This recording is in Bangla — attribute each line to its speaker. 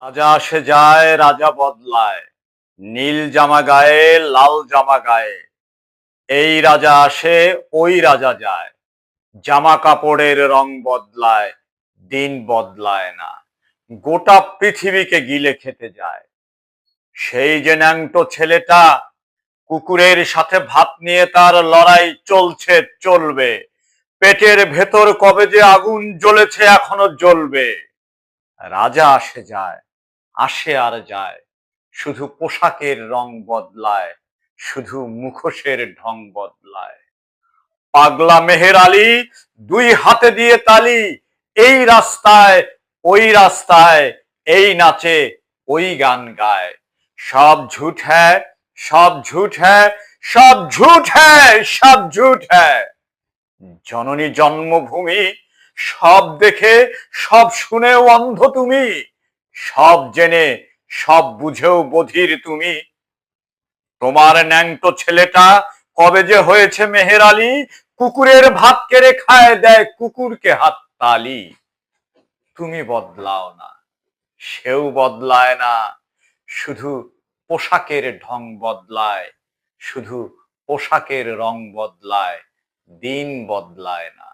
Speaker 1: রাজা আসে যায়, রাজা বদলায়, নীল জামা গায়ে, লাল জামা গায়ে। এই রাজা আসে, ওই রাজা যায়, জামা কাপড়ের রং বদলায়, দিন বদলায় না, গোটা পৃথিবীকে গিলে খেতে যায়। সেই যে ন্যাংটো ছেলেটা, কুকুরের সাথে ভাত নিয়ে তার লড়াই চলছে, চলবে। পেটের ভেতর কবে যে আগুন জ্বলেছে, এখনো জ্বলবে। রাজা আসে যায়, আসে আর যায়, শুধু পোশাকের রং বদলায়, শুধু মুখোশের ঢং বদলায়। পাগলা মেহের আলী দুই হাতে দিয়ে তালি, এই রাস্তায় ওই রাস্তায়, এই নাচে ওই গান গায়। সব ঝুঠ হ্যায়, সব ঝুঠ হ্যায়, সব ঝুঠ হ্যায়, সব ঝুঠ হ্যায়। জননী জন্মভূমি, সব দেখে সব শুনেও অন্ধ তুমি, সব জেনে সব বুঝেও বধির তুমি। তোমার ন্যাংটো ছেলেটা কবে যে হয়েছে মেহের আলী, কুকুরের ভাত কেড়ে খায়, দেয় কুকুরকে হাততালি। তুমি বদলাও না, সেও বদলায় না, শুধু পোশাকের ঢং বদলায়, শুধু পোশাকের রং বদলায়, দিন বদলায় না।